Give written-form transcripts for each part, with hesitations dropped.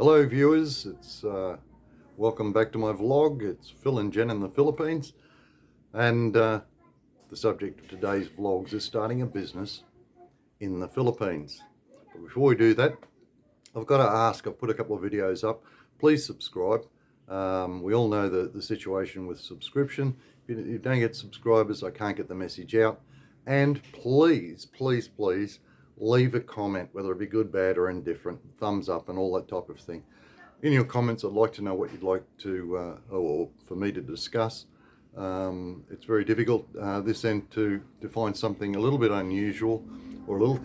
Hello viewers, it's welcome back to my vlog. It's Phil and Jen in the Philippines, and the subject of today's vlogs is starting a business in the Philippines. But before we do that, I've got to ask, I've put a couple of videos up. Please subscribe. We all know the situation with subscription. If you don't get subscribers, I can't get the message out. And please, please, please leave a comment, whether it be good, bad, or indifferent, thumbs up and all that type of thing. In your comments, I'd like to know what you'd like to, or for me to discuss. It's very difficult this end to find something a little bit unusual or a little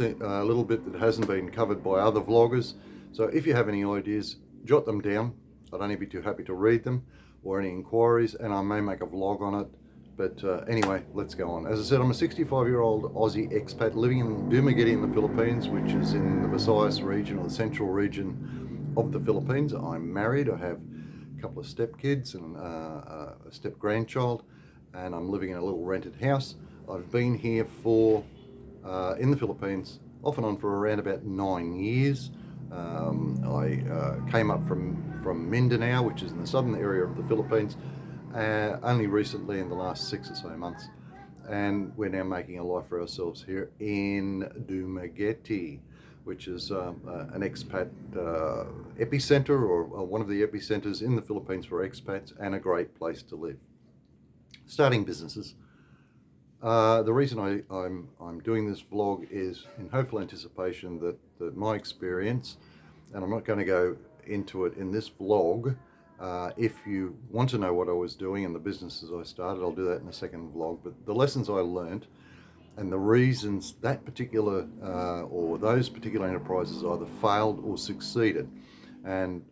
bit that hasn't been covered by other vloggers. So if you have any ideas, jot them down. I'd only be too happy to read them, or any inquiries, and I may make a vlog on it. But anyway, let's go on. As I said, I'm a 65-year-old Aussie expat living in Dumaguete in the Philippines, which is in the Visayas region, or the central region of the Philippines. I'm married. I have a couple of stepkids and a step-grandchild, and I'm living in a little rented house. I've been here in the Philippines, off and on for around about 9 years. I came up from Mindanao, which is in the southern area of the Philippines, only recently in the last 6 or so months, and we're now making a life for ourselves here in Dumaguete, which is an expat epicenter, or one of the epicenters in the Philippines for expats, and a great place to live. Starting businesses. The reason I'm doing this vlog is in hopeful anticipation that my experience, and I'm not going to go into it in this vlog. If you want to know what I was doing and the businesses I started, I'll do that in a second vlog. But the lessons I learned and the reasons that particular or those particular enterprises either failed or succeeded. And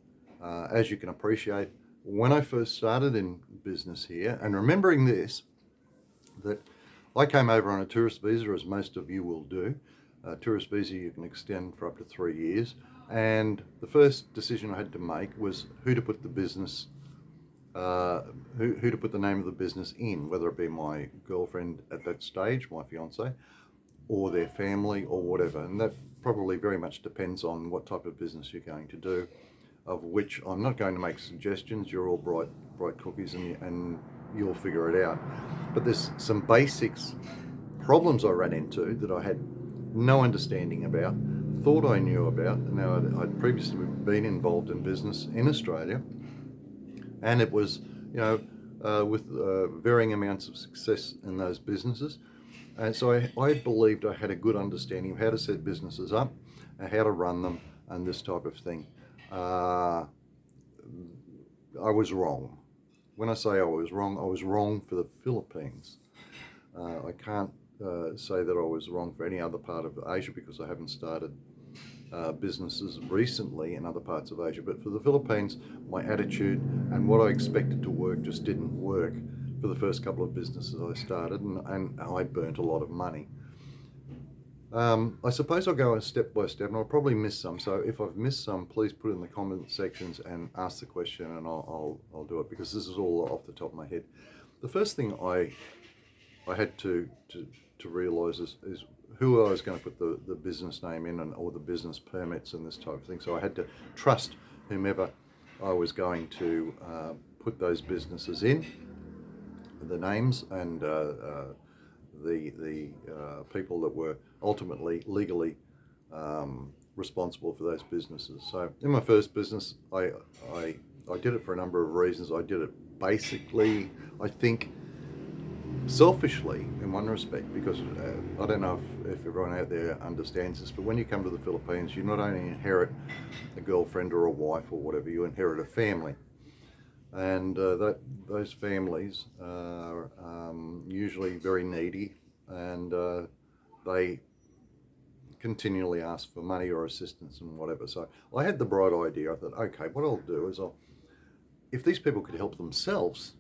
as you can appreciate, when I first started in business here, and remembering this, that I came over on a tourist visa, as most of you will do. A tourist visa you can extend for up to 3 years. And the first decision I had to make was who to put the business, who to put the name of the business in, whether it be my girlfriend at that stage, my fiance, or their family, or whatever. And that probably very much depends on what type of business you're going to do, of which I'm not going to make suggestions. You're all bright cookies, and you'll figure it out. But there's some basics, problems I ran into that I had no understanding about, thought I knew about. Now, I'd previously been involved in business in Australia, and it was, with varying amounts of success in those businesses. And so I believed I had a good understanding of how to set businesses up, and how to run them, and this type of thing. I was wrong. When I say I was wrong for the Philippines. I can't say that I was wrong for any other part of Asia, because I haven't started businesses recently in other parts of Asia. But for the Philippines, my attitude and what I expected to work just didn't work for the first couple of businesses I started, and I burnt a lot of money. I suppose I'll go step by step, and I'll probably miss some. So if I've missed some, please put it in the comment sections and ask the question, and I'll do it, because this is all off the top of my head. The first thing I had to realise is who I was going to put the business name in, or the business permits and this type of thing. So I had to trust whomever I was going to put those businesses in, the names, and the people that were ultimately legally responsible for those businesses. So in my first business, I did it for a number of reasons. I did it basically, I think, selfishly in one respect, because I don't know if everyone out there understands this, but when you come to the Philippines, you not only inherit a girlfriend or a wife or whatever, you inherit a family. And those families are usually very needy, and they continually ask for money or assistance and whatever. So I had the bright idea. I thought, okay, what I'll do is if these people could help themselves,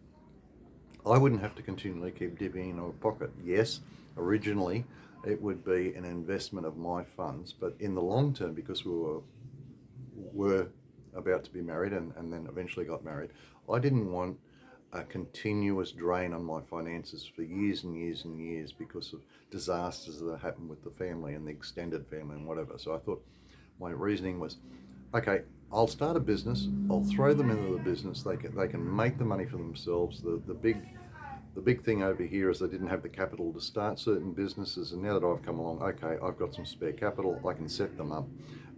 I wouldn't have to continually keep dipping in my pocket. Yes, originally it would be an investment of my funds, but in the long term, because we were about to be married and then eventually got married, I didn't want a continuous drain on my finances for years and years and years because of disasters that happened with the family and the extended family and whatever. So I thought, my reasoning was, okay, I'll start a business, I'll throw them into the business, they can make the money for themselves. The big thing over here is they didn't have the capital to start certain businesses, and now that I've come along, okay, I've got some spare capital, I can set them up,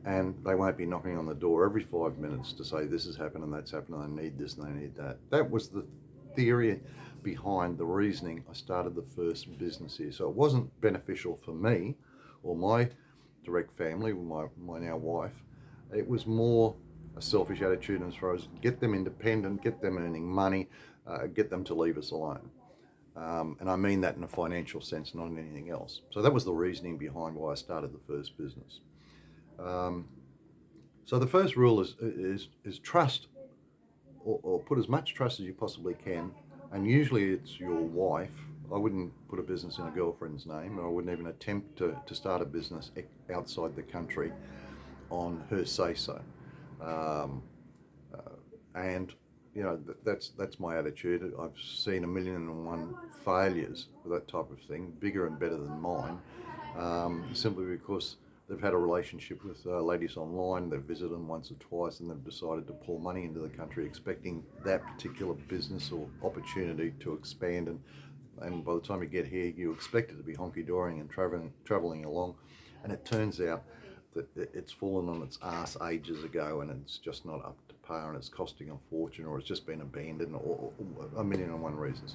and they won't be knocking on the door every 5 minutes to say this has happened and that's happened and I need this and I need that. That was the theory behind the reasoning I started the first business here. So it wasn't beneficial for me or my direct family, my now wife. It was more a selfish attitude as far as get them independent, get them earning money, get them to leave us alone. And I mean that in a financial sense, not in anything else. So that was the reasoning behind why I started the first business. So the first rule is trust, or put as much trust as you possibly can. And usually it's your wife. I wouldn't put a business in a girlfriend's name, or I wouldn't even attempt to start a business outside the country on her say-so. Um, and you know that's my attitude. I've seen 1,000,001 failures with that type of thing, bigger and better than mine, simply because they've had a relationship with ladies online. They've visited them once or twice, and they've decided to pour money into the country, expecting that particular business or opportunity to expand. And by the time you get here, you expect it to be honky-doring and traveling along, and it turns out that it's fallen on its ass ages ago, and it's just not up to par, and it's costing a fortune, or it's just been abandoned, or 1,000,001 reasons.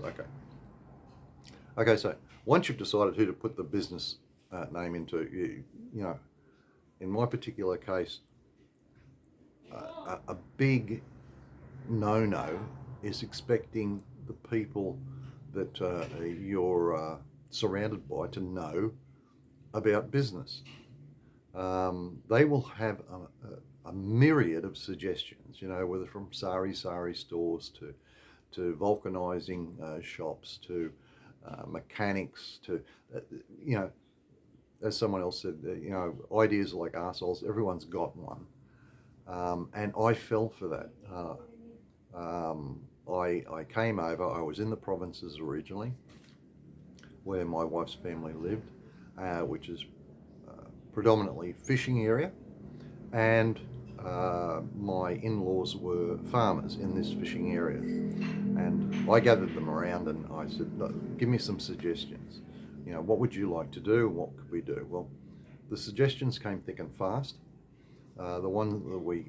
Okay. So once you've decided who to put the business name into, you know, in my particular case, a big no-no is expecting the people that you're surrounded by to know about business. They will have a myriad of suggestions, you know, whether from sari stores to vulcanizing shops to mechanics to, you know, as someone else said, you know, ideas are like arseholes. Everyone's got one. And I fell for that. I came over, I was in the provinces originally, where my wife's family lived, which is predominantly fishing area, and my in-laws were farmers in this fishing area, and I gathered them around and I said, give me some suggestions. You know, what would you like to do? What could we do? Well, the suggestions came thick and fast. The one that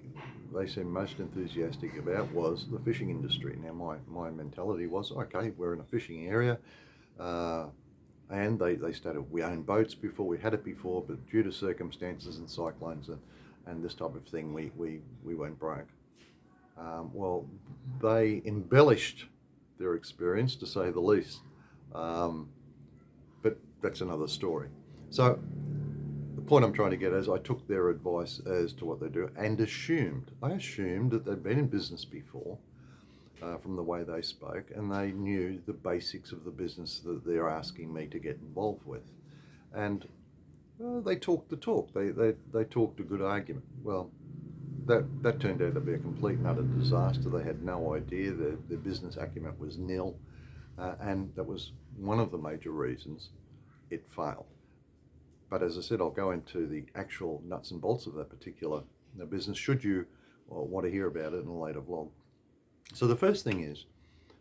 they seemed most enthusiastic about was the fishing industry. Now my mentality was, okay, we're in a fishing area, and they stated we owned boats before, we had it before, but due to circumstances and cyclones and this type of thing, we went broke. Well, they embellished their experience, to say the least, but that's another story. So the point I'm trying to get is I took their advice as to what they do and I assumed that they'd been in business before, from the way they spoke, and they knew the basics of the business that they're asking me to get involved with. And they talked the talk. They talked a good argument. Well, that turned out to be a complete and utter disaster. They had no idea. Their business acumen was nil, and that was one of the major reasons it failed. But as I said, I'll go into the actual nuts and bolts of that particular business, should you want to hear about it in a later vlog. So the first thing is,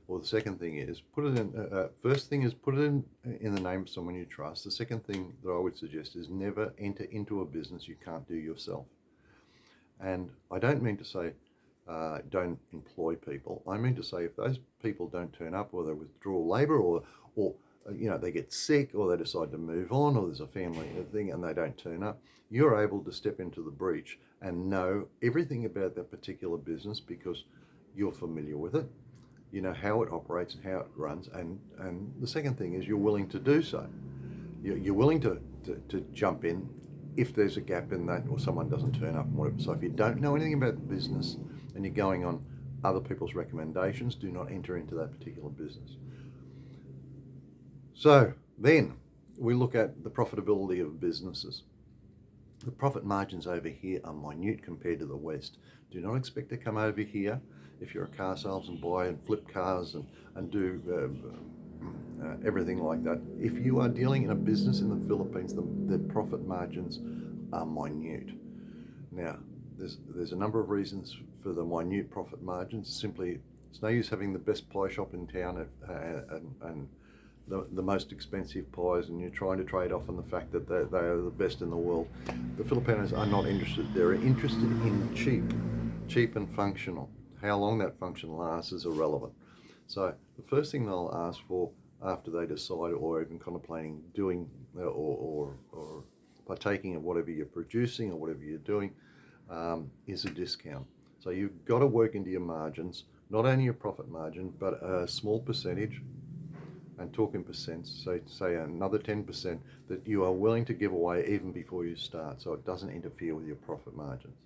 or the second thing is, put it in. First thing is put it in the name of someone you trust. The second thing that I would suggest is never enter into a business you can't do yourself. And I don't mean to say don't employ people. I mean to say if those people don't turn up, or they withdraw labour, or you know, they get sick, or they decide to move on, or there's a family thing and they don't turn up, you're able to step into the breach and know everything about that particular business because you're familiar with it. You know how it operates and how it runs, and the second thing is you're willing to do so. You're willing to jump in if there's a gap in that, or someone doesn't turn up and whatever. So if you don't know anything about the business and you're going on other people's recommendations, do not enter into that particular business. So then we look at the profitability of businesses. The profit margins over here are minute compared to the West. Do not expect to come over here if you're a car salesman, buy and flip cars and do everything like that. If you are dealing in a business in the Philippines, the profit margins are minute. Now, there's a number of reasons for the minute profit margins. Simply, it's no use having the best pie shop in town and the most expensive pies, and you're trying to trade off on the fact that they are the best in the world. The Filipinos are not interested. They're interested in cheap and functional. How long that function lasts is irrelevant. So the first thing they'll ask for after they decide, or even contemplating doing or partaking of whatever you're producing or whatever you're doing, is a discount. So you've got to work into your margins, not only your profit margin, but a small percentage, and talk in percents, so say another 10% that you are willing to give away even before you start, so it doesn't interfere with your profit margins.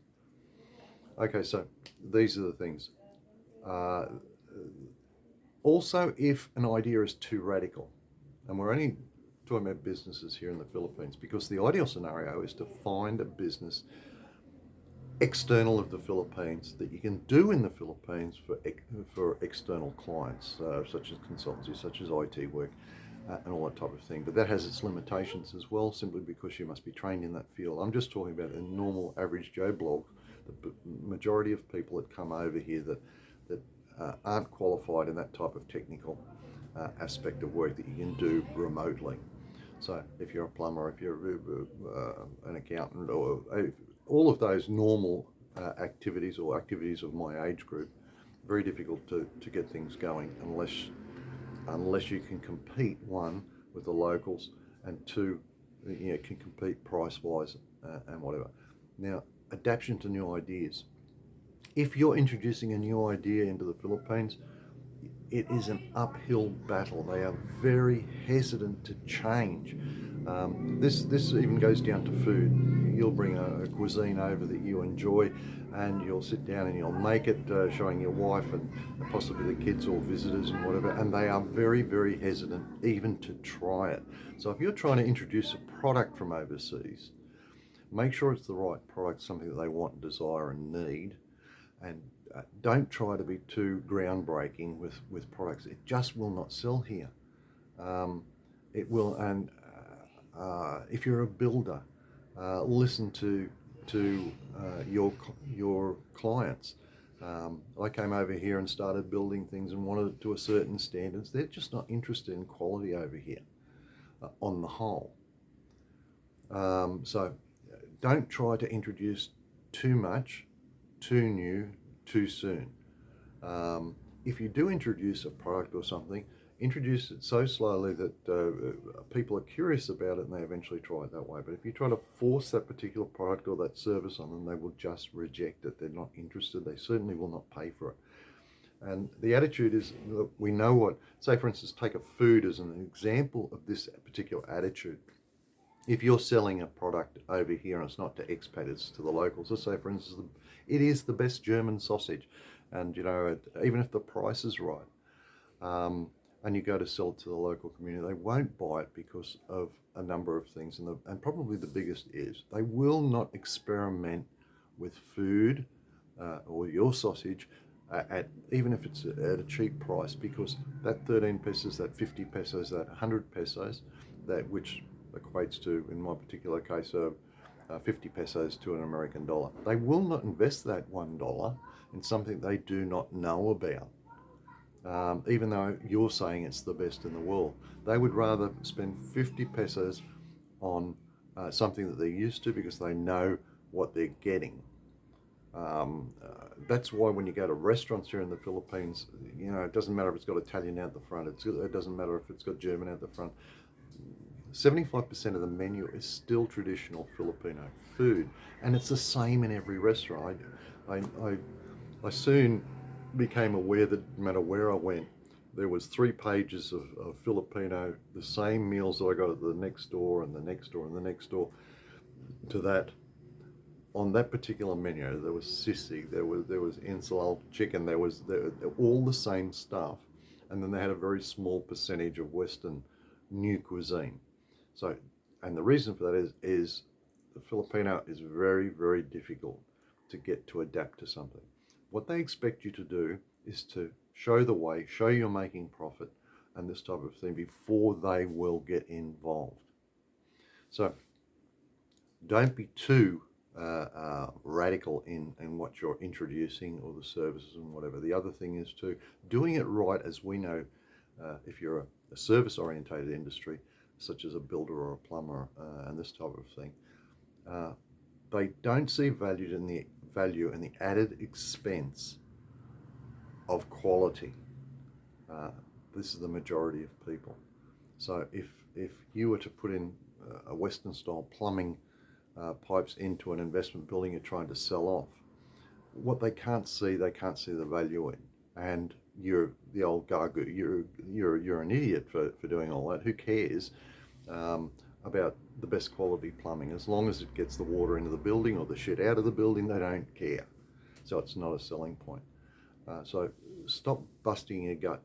Okay, so these are the things. Also, if an idea is too radical, and we're only talking about businesses here in the Philippines, because the ideal scenario is to find a business external of the Philippines that you can do in the Philippines for external clients, such as consultancy, such as IT work, and all that type of thing. But that has its limitations as well, simply because you must be trained in that field. I'm just talking about a normal average Joe blog. The majority of people that come over here that aren't qualified in that type of technical aspect of work that you can do remotely. So if you're a plumber, if you're an accountant, or all of those normal activities or activities of my age group, very difficult to get things going unless you can compete, one, with the locals, and two, can compete price-wise and whatever. Now, adaptation to new ideas. If you're introducing a new idea into the Philippines, it is an uphill battle. They are very hesitant to change. This even goes down to food. You'll bring a cuisine over that you enjoy, and you'll sit down and you'll make it, showing your wife and possibly the kids or visitors and whatever, and they are very, very hesitant even to try it. So if you're trying to introduce a product from overseas, make sure it's the right product, something that they want, desire and need, and don't try to be too groundbreaking with products. It just will not sell here. It will, and if you're a builder, listen to your clients. I came over here and started building things and wanted it to a certain standards. They're just not interested in quality over here, on the whole. So don't try to introduce too much, too new, too soon. If you do introduce a product or something, introduce it so slowly that people are curious about it and they eventually try it that way. But if you try to force that particular product or that service on them, they will just reject it. They're not interested. They certainly will not pay for it. And the attitude is, look, we know what, say for instance, take a food as an example of this particular attitude. If you're selling a product over here and it's not to expats, it's to the locals, let's say for instance, it is the best German sausage, and even if the price is right, and you go to sell it to the local community, they won't buy it because of a number of things, and probably the biggest is they will not experiment with food or your sausage even if it's at a cheap price, because that 13 pesos, that 50 pesos, that 100 pesos, that which equates to, in my particular case, 50 pesos to an American dollar. They will not invest that $1 in something they do not know about, even though you're saying it's the best in the world. They would rather spend 50 pesos on something that they're used to because they know what they're getting. That's why when you go to restaurants here in the Philippines, it doesn't matter if it's got Italian out the front, it doesn't matter if it's got German out the front. 75% of the menu is still traditional Filipino food, and it's the same in every restaurant. I soon became aware that no matter where I went, there was 3 pages of Filipino, the same meals that I got at the next door and the next door and the next door to that. On that particular menu, there was sisig, there was ensalada chicken, there was all the same stuff, and then they had a very small percentage of Western new cuisine. So, and the reason for that is the Filipino is very, very difficult to get to adapt to something. What they expect you to do is to show the way, show you're making profit, and this type of thing before they will get involved. So don't be too radical in what you're introducing or the services and whatever. The other thing is too, doing it right, as we know, if you're a service-orientated industry, such as a builder or a plumber and this type of thing, they don't see value in the added expense of quality. This is the majority of people. So if you were to put in a Western style plumbing pipes into an investment building you're trying to sell off, what they can't see the value in. And you're the old gargoyle. You're an idiot for doing all that. Who cares about the best quality plumbing? As long as it gets the water into the building or the shit out of the building, they don't care. So it's not a selling point. So stop busting your gut,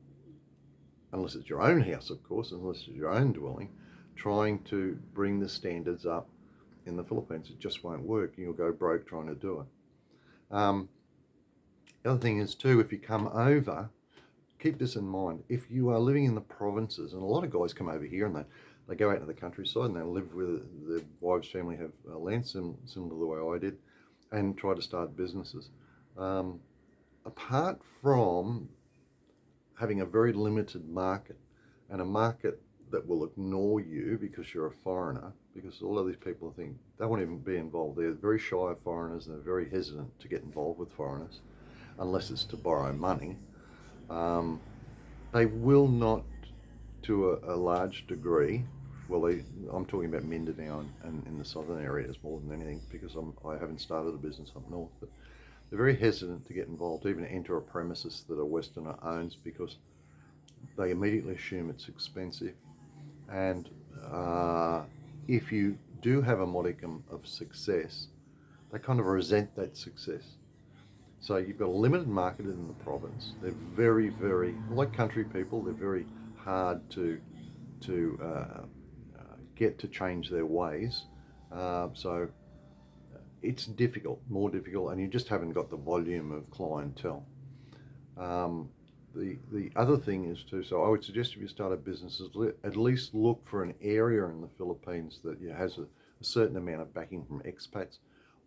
unless it's your own house, of course, unless it's your own dwelling, trying to bring the standards up in the Philippines. It just won't work. You'll go broke trying to do it. The other thing is too, if you come over, keep this in mind. If you are living in the provinces, and a lot of guys come over here and they go out into the countryside and they live with their wives' family, have land similar to the way I did, and try to start businesses. Apart from having a very limited market, and a market that will ignore you because you're a foreigner, because a lot of these people think they won't even be involved. They're very shy of foreigners and they're very hesitant to get involved with foreigners unless it's to borrow money. They will not, to a large degree, I'm talking about Mindanao and in the southern areas more than anything, because I haven't started a business up north, but they're very hesitant to get involved, even enter a premises that a Westerner owns, because they immediately assume it's expensive. And if you do have a modicum of success, they kind of resent that success. So you've got a limited market in the province. They're very, very, like country people, they're very hard to get to change their ways. So it's difficult, more difficult, and you just haven't got the volume of clientele. The other thing is too, so I would suggest if you start a business, at least look for an area in the Philippines that has a certain amount of backing from expats,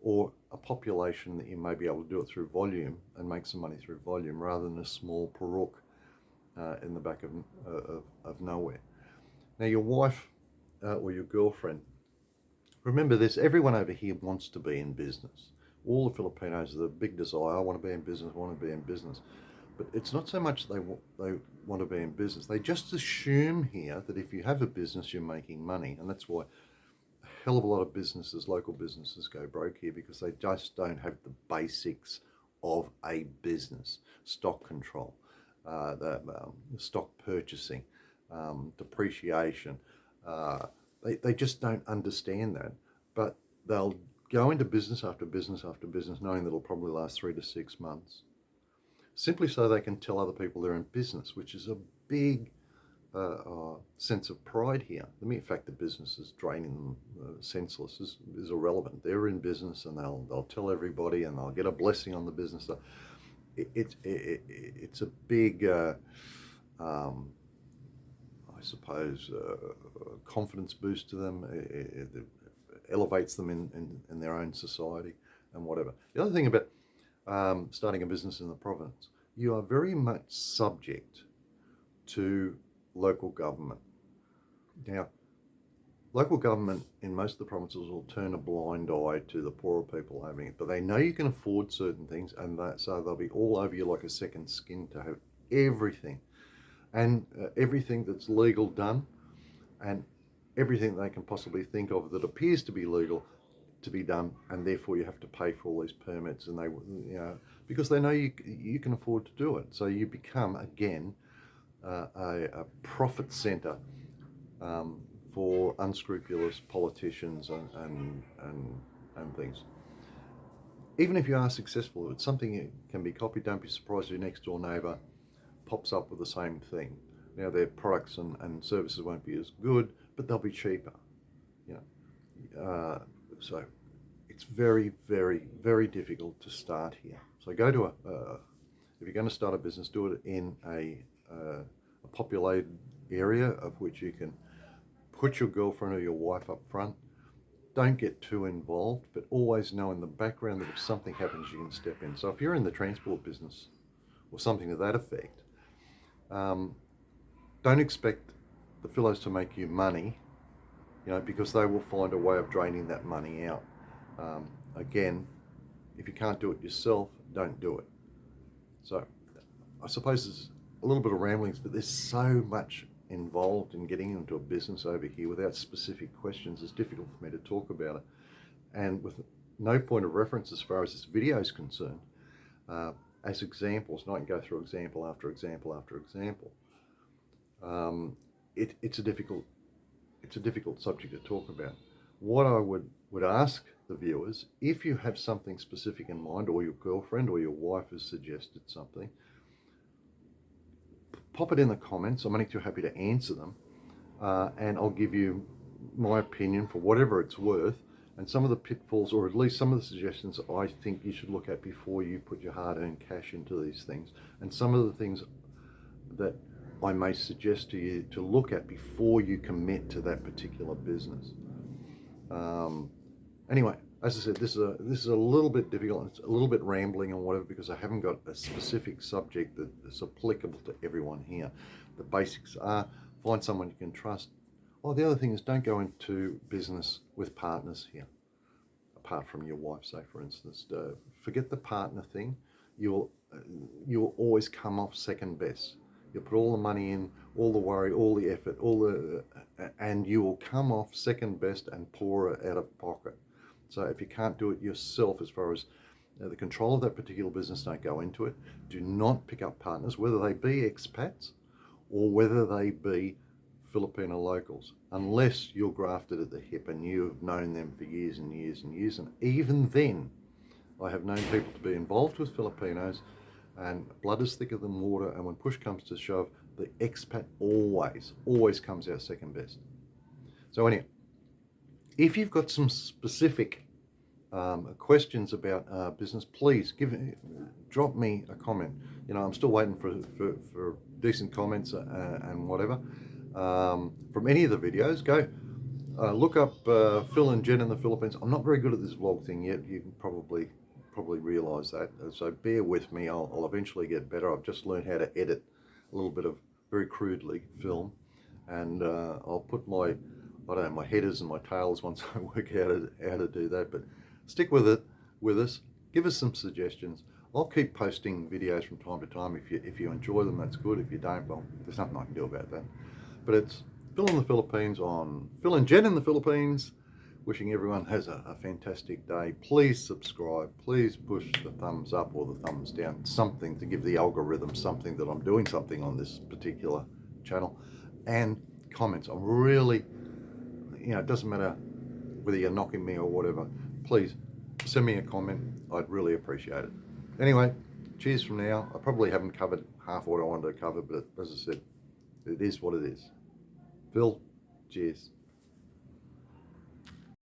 or a population that you may be able to do it through volume and make some money through volume, rather than a small Puruk in the back of nowhere. Now your wife or your girlfriend, remember this, everyone over here wants to be in business. All the Filipinos have the big desire, I want to be in business, I want to be in business. But it's not so much they want to be in business. They just assume here that if you have a business, you're making money. And that's why a hell of a lot of businesses, local businesses, go broke here, because they just don't have the basics of a business. Stock control, the stock purchasing, depreciation. They just don't understand that. But they'll go into business after business after business, knowing that it'll probably last 3 to 6 months, simply so they can tell other people they're in business, which is a big sense of pride here. The mere fact that business is draining them senseless is irrelevant. They're in business and they'll tell everybody, and they'll get a blessing on the business. It's a big, I suppose, confidence boost to them. It elevates them in their own society and whatever. The other thing about starting a business in the province, you are very much subject to local government. Now, local government in most of the provinces will turn a blind eye to the poorer people having it, but they know you can afford certain things, and so they'll be all over you like a second skin to have everything, and everything that's legal done, and everything they can possibly think of that appears to be legal to be done, and therefore you have to pay for all these permits, and they, because they know you can afford to do it. So you become again a profit center for unscrupulous politicians and things. Even if you are successful, if it's something that can be copied, don't be surprised if your next door neighbour pops up with the same thing. Now their products and services won't be as good, but they'll be cheaper. So it's very, very, very difficult to start here. So go to if you're going to start a business, do it in a populated area of which you can put your girlfriend or your wife up front, don't get too involved, but always know in the background that if something happens, you can step in. So if you're in the transport business or something to that effect, don't expect the fellows to make you money, because they will find a way of draining that money out. Again, if you can't do it yourself, don't do it. So I suppose there's a little bit of ramblings, but there's so much involved in getting into a business over here without specific questions. It's difficult for me to talk about it. And with no point of reference as far as this video is concerned, as examples, and I can go through example after example after example, it's a difficult subject to talk about. What I would ask the viewers, if you have something specific in mind, or your girlfriend or your wife has suggested something, pop it in the comments. I'm only too happy to answer them, and I'll give you my opinion for whatever it's worth, and some of the pitfalls, or at least some of the suggestions I think you should look at before you put your hard-earned cash into these things, and some of the things that I may suggest to you to look at before you commit to that particular business. Anyway, as I said, this is a little bit difficult. It's a little bit rambling and whatever, because I haven't got a specific subject that is applicable to everyone here. The basics are find someone you can trust. Oh, the other thing is don't go into business with partners here, apart from your wife, say for instance. Forget the partner thing. You'll always come off second best. You'll put all the money in, all the worry, all the effort, and you will come off second best and poorer out of pocket. So if you can't do it yourself, as far as the control of that particular business, don't go into it. Do not pick up partners, whether they be expats or whether they be Filipino locals, unless you're grafted at the hip and you've known them for years and years and years. And even then, I have known people to be involved with Filipinos, and blood is thicker than water, and when push comes to shove, the expat always comes out second best. So anyway, if you've got some specific questions about business, please drop me a comment. I'm still waiting for decent comments and whatever from any of the videos. Go look up Phil and Jen in the Philippines. I'm not very good at this vlog thing yet. You can probably realize that, so bear with me. I'll eventually get better. I've just learned how to edit a little bit of very crudely film, and I'll put my headers and my tails once I work out how to do that. But stick with us, give us some suggestions. I'll keep posting videos from time to time. If you enjoy them, that's good. If you don't, well, there's nothing I can do about that. But it's Phil in the Philippines on Phil and Jen in the Philippines. Wishing everyone has a fantastic day. Please subscribe. Please push the thumbs up or the thumbs down, something to give the algorithm something that I'm doing something on this particular channel. And comments. I'm really, it doesn't matter whether you're knocking me or whatever. Please send me a comment. I'd really appreciate it. Anyway, cheers from now. I probably haven't covered half what I wanted to cover, but as I said, it is what it is. Phil, cheers.